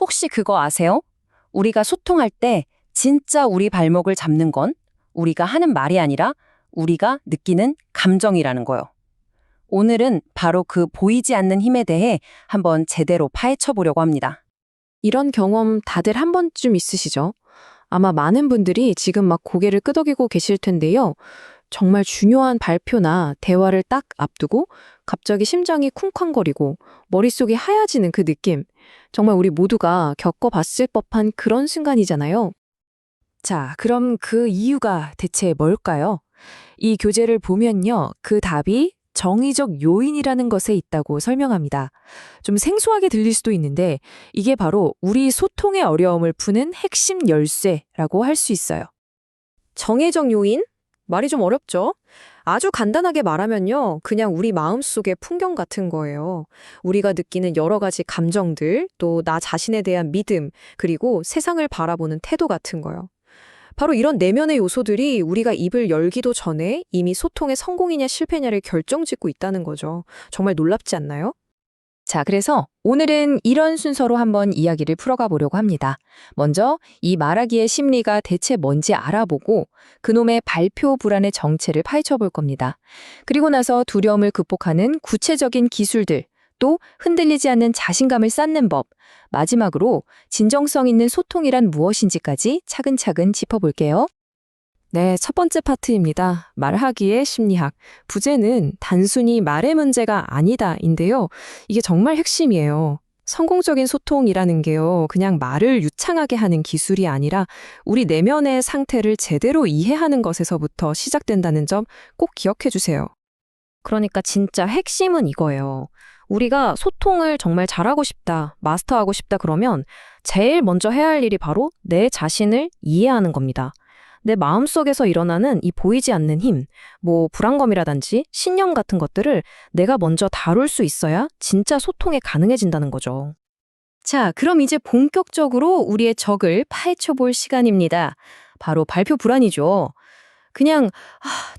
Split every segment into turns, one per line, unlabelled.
혹시 그거 아세요? 우리가 소통할 때 진짜 우리 발목을 잡는 건 우리가 하는 말이 아니라 우리가 느끼는 감정이라는 거요. 오늘은 바로 그 보이지 않는 힘에 대해 한번 제대로 파헤쳐 보려고 합니다.
이런 경험 다들 한 번쯤 있으시죠? 아마 많은 분들이 지금 막 고개를 끄덕이고 계실 텐데요. 정말 중요한 발표나 대화를 딱 앞두고 갑자기 심장이 쿵쾅거리고 머릿속이 하얘지는 그 느낌. 정말 우리 모두가 겪어봤을 법한 그런 순간이잖아요. 자, 그럼 그 이유가 대체 뭘까요? 이 교재를 보면요. 그 답이 정의적 요인이라는 것에 있다고 설명합니다. 좀 생소하게 들릴 수도 있는데 이게 바로 우리 소통의 어려움을 푸는 핵심 열쇠라고 할 수 있어요. 정의적 요인? 말이 좀 어렵죠? 아주 간단하게 말하면요. 그냥 우리 마음속의 풍경 같은 거예요. 우리가 느끼는 여러 가지 감정들, 또 나 자신에 대한 믿음, 그리고 세상을 바라보는 태도 같은 거요. 바로 이런 내면의 요소들이 우리가 입을 열기도 전에 이미 소통의 성공이냐 실패냐를 결정짓고 있다는 거죠. 정말 놀랍지 않나요?
자, 그래서 오늘은 이런 순서로 한번 이야기를 풀어가 보려고 합니다. 먼저 이 말하기의 심리가 대체 뭔지 알아보고 그놈의 발표 불안의 정체를 파헤쳐 볼 겁니다. 그리고 나서 두려움을 극복하는 구체적인 기술들, 또 흔들리지 않는 자신감을 쌓는 법, 마지막으로 진정성 있는 소통이란 무엇인지까지 차근차근 짚어볼게요.
네, 첫 번째 파트입니다. 말하기의 심리학. 부제는 단순히 말의 문제가 아니다인데요. 이게 정말 핵심이에요. 성공적인 소통이라는 게요, 그냥 말을 유창하게 하는 기술이 아니라 우리 내면의 상태를 제대로 이해하는 것에서부터 시작된다는 점 꼭 기억해 주세요. 그러니까 진짜 핵심은 이거예요. 우리가 소통을 정말 잘하고 싶다, 마스터하고 싶다 그러면 제일 먼저 해야 할 일이 바로 내 자신을 이해하는 겁니다. 내 마음속에서 일어나는 이 보이지 않는 힘, 뭐 불안감이라든지 신념 같은 것들을 내가 먼저 다룰 수 있어야 진짜 소통에 가능해진다는 거죠.
자, 그럼 이제 본격적으로 우리의 적을 파헤쳐 볼 시간입니다. 바로 발표 불안이죠. 그냥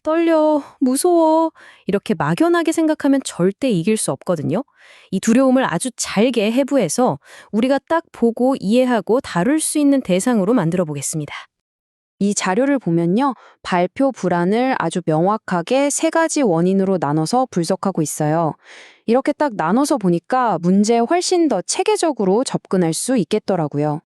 떨려, 무서워 이렇게 막연하게 생각하면 절대 이길 수 없거든요. 이 두려움을 아주 잘게 해부해서 우리가 딱 보고 이해하고 다룰 수 있는 대상으로 만들어 보겠습니다. 이 자료를 보면요. 발표 불안을 아주 명확하게 세 가지 원인으로 나눠서 분석하고 있어요. 이렇게 딱 나눠서 보니까 문제에 훨씬 더 체계적으로 접근할 수 있겠더라고요.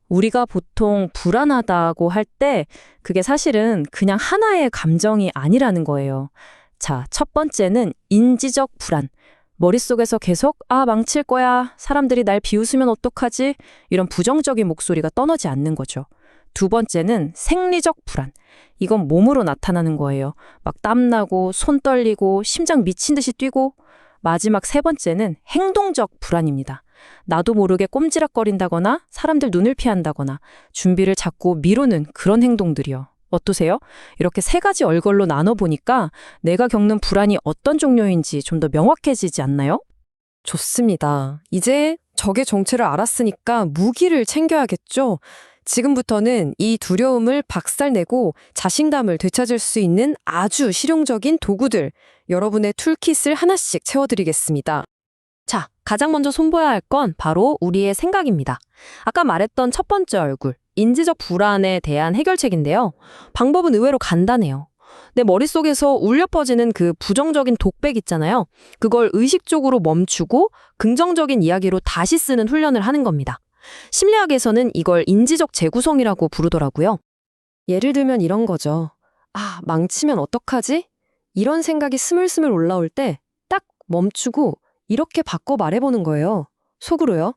우리가 보통 불안하다고 할 때 그게 사실은 그냥 하나의 감정이 아니라는 거예요. 자, 첫 번째는 인지적 불안. 머릿속에서 계속 망칠 거야. 사람들이 날 비웃으면 어떡하지? 이런 부정적인 목소리가 떠나지 않는 거죠. 두 번째는 생리적 불안. 이건 몸으로 나타나는 거예요. 막 땀나고 손 떨리고 심장 미친 듯이 뛰고. 마지막 세 번째는 행동적 불안입니다. 나도 모르게 꼼지락거린다거나 사람들 눈을 피한다거나 준비를 자꾸 미루는 그런 행동들이요. 어떠세요? 이렇게 세 가지 얼굴로 나눠보니까 내가 겪는 불안이 어떤 종류인지 좀 더 명확해지지 않나요? 좋습니다. 이제 적의 정체를 알았으니까 무기를 챙겨야겠죠? 지금부터는 이 두려움을 박살내고 자신감을 되찾을 수 있는 아주 실용적인 도구들, 여러분의 툴킷을 하나씩 채워드리겠습니다. 자, 가장 먼저 손봐야 할 건 바로 우리의 생각입니다. 아까 말했던 첫 번째 얼굴, 인지적 불안에 대한 해결책인데요. 방법은 의외로 간단해요. 내 머릿속에서 울려 퍼지는 그 부정적인 독백 있잖아요. 그걸 의식적으로 멈추고 긍정적인 이야기로 다시 쓰는 훈련을 하는 겁니다. 심리학에서는 이걸 인지적 재구성이라고 부르더라고요. 예를 들면 이런 거죠. 망치면 어떡하지? 이런 생각이 스물스물 올라올 때 딱 멈추고 이렇게 바꿔 말해보는 거예요. 속으로요.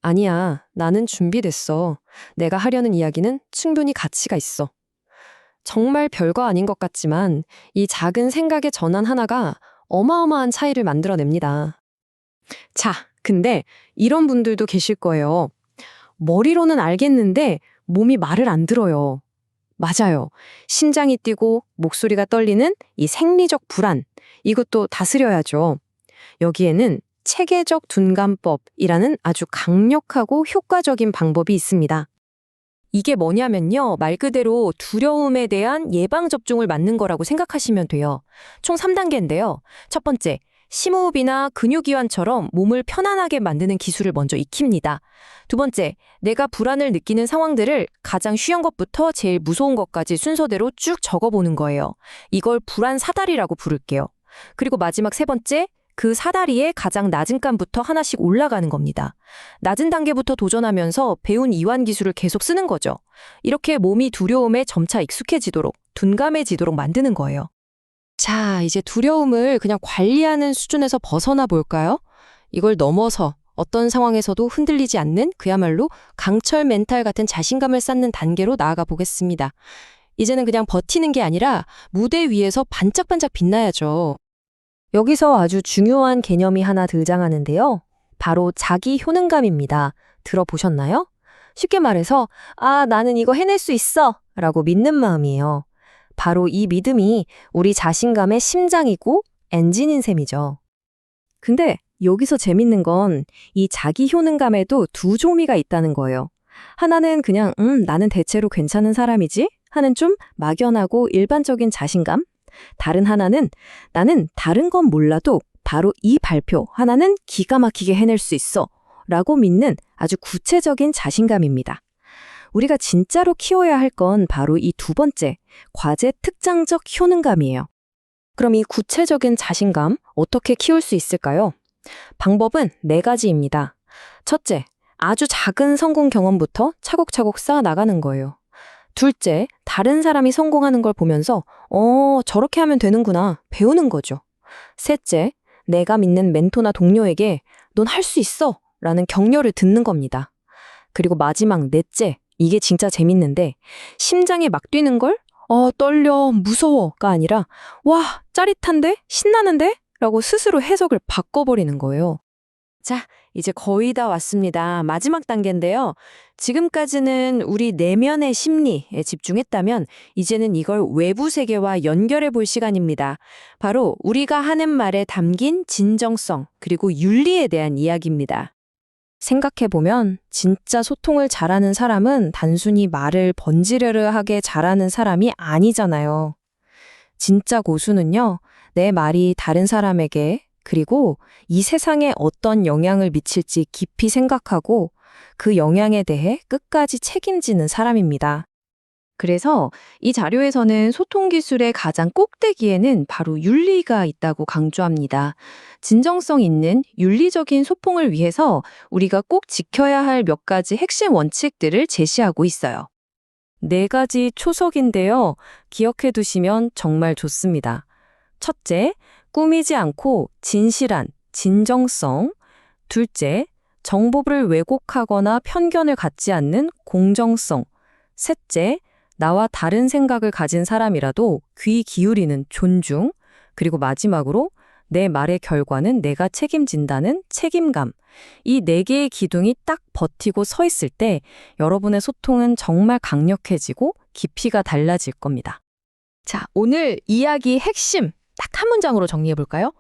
아니야, 나는 준비됐어. 내가 하려는 이야기는 충분히 가치가 있어. 정말 별거 아닌 것 같지만 이 작은 생각의 전환 하나가 어마어마한 차이를 만들어냅니다. 자, 근데 이런 분들도 계실 거예요. 머리로는 알겠는데 몸이 말을 안 들어요. 맞아요. 심장이 뛰고 목소리가 떨리는 이 생리적 불안. 이것도 다스려야죠. 여기에는 체계적 둔감법이라는 아주 강력하고 효과적인 방법이 있습니다. 이게 뭐냐면요. 말 그대로 두려움에 대한 예방접종을 맞는 거라고 생각하시면 돼요. 총 3단계인데요. 첫 번째, 심호흡이나 근육이완처럼 몸을 편안하게 만드는 기술을 먼저 익힙니다. 두 번째, 내가 불안을 느끼는 상황들을 가장 쉬운 것부터 제일 무서운 것까지 순서대로 쭉 적어보는 거예요. 이걸 불안 사다리라고 부를게요. 그리고 마지막 세 번째, 그 사다리의 가장 낮은 칸부터 하나씩 올라가는 겁니다. 낮은 단계부터 도전하면서 배운 이완 기술을 계속 쓰는 거죠. 이렇게 몸이 두려움에 점차 익숙해지도록, 둔감해지도록 만드는 거예요.
자, 이제 두려움을 그냥 관리하는 수준에서 벗어나 볼까요? 이걸 넘어서 어떤 상황에서도 흔들리지 않는 그야말로 강철 멘탈 같은 자신감을 쌓는 단계로 나아가 보겠습니다. 이제는 그냥 버티는 게 아니라 무대 위에서 반짝반짝 빛나야죠.
여기서 아주 중요한 개념이 하나 등장하는데요. 바로 자기 효능감입니다. 들어보셨나요? 쉽게 말해서, 나는 이거 해낼 수 있어! 라고 믿는 마음이에요. 바로 이 믿음이 우리 자신감의 심장이고 엔진인 셈이죠. 근데 여기서 재밌는 건 이 자기 효능감에도 두 종류가 있다는 거예요. 하나는 그냥 나는 대체로 괜찮은 사람이지 하는 좀 막연하고 일반적인 자신감. 다른 하나는 나는 다른 건 몰라도 바로 이 발표 하나는 기가 막히게 해낼 수 있어 라고 믿는 아주 구체적인 자신감입니다. 우리가 진짜로 키워야 할 건 바로 이 두 번째, 과제 특장적 효능감이에요. 그럼 이 구체적인 자신감 어떻게 키울 수 있을까요? 방법은 네 가지입니다. 첫째, 아주 작은 성공 경험부터 차곡차곡 쌓아 나가는 거예요. 둘째, 다른 사람이 성공하는 걸 보면서 저렇게 하면 되는구나 배우는 거죠. 셋째, 내가 믿는 멘토나 동료에게 넌 할 수 있어 라는 격려를 듣는 겁니다. 그리고 마지막 넷째, 이게 진짜 재밌는데 심장이 막 뛰는 걸 떨려, 무서워가 아니라 와, 짜릿한데? 신나는데? 라고 스스로 해석을 바꿔버리는 거예요. 자, 이제 거의 다 왔습니다. 마지막 단계인데요. 지금까지는 우리 내면의 심리에 집중했다면 이제는 이걸 외부 세계와 연결해 볼 시간입니다. 바로 우리가 하는 말에 담긴 진정성 그리고 윤리에 대한 이야기입니다. 생각해보면 진짜 소통을 잘하는 사람은 단순히 말을 번지르르하게 잘하는 사람이 아니잖아요. 진짜 고수는요, 내 말이 다른 사람에게 그리고 이 세상에 어떤 영향을 미칠지 깊이 생각하고 그 영향에 대해 끝까지 책임지는 사람입니다. 그래서 이 자료에서는 소통 기술의 가장 꼭대기에는 바로 윤리가 있다고 강조합니다. 진정성 있는 윤리적인 소통을 위해서 우리가 꼭 지켜야 할 몇 가지 핵심 원칙들을 제시하고 있어요. 네 가지 초석인데요. 기억해 두시면 정말 좋습니다. 첫째, 꾸미지 않고 진실한 진정성. 둘째, 정보를 왜곡하거나 편견을 갖지 않는 공정성. 셋째, 나와 다른 생각을 가진 사람이라도 귀 기울이는 존중. 그리고 마지막으로 내 말의 결과는 내가 책임진다는 책임감. 이 네 개의 기둥이 딱 버티고 서 있을 때 여러분의 소통은 정말 강력해지고 깊이가 달라질 겁니다. 자, 오늘 이야기 핵심 딱 한 문장으로 정리해 볼까요?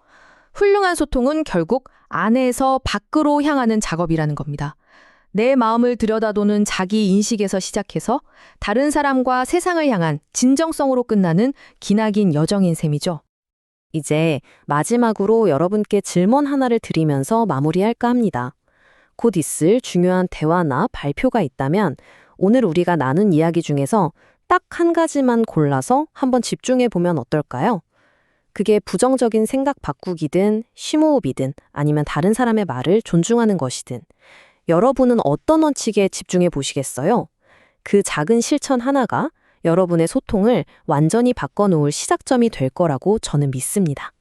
훌륭한 소통은 결국 안에서 밖으로 향하는 작업이라는 겁니다. 내 마음을 들여다보는 자기 인식에서 시작해서 다른 사람과 세상을 향한 진정성으로 끝나는 기나긴 여정인 셈이죠. 이제 마지막으로 여러분께 질문 하나를 드리면서 마무리할까 합니다. 곧 있을 중요한 대화나 발표가 있다면 오늘 우리가 나눈 이야기 중에서 딱 한 가지만 골라서 한번 집중해 보면 어떨까요? 그게 부정적인 생각 바꾸기든 심호흡이든 아니면 다른 사람의 말을 존중하는 것이든 여러분은 어떤 원칙에 집중해 보시겠어요? 그 작은 실천 하나가 여러분의 소통을 완전히 바꿔놓을 시작점이 될 거라고 저는 믿습니다.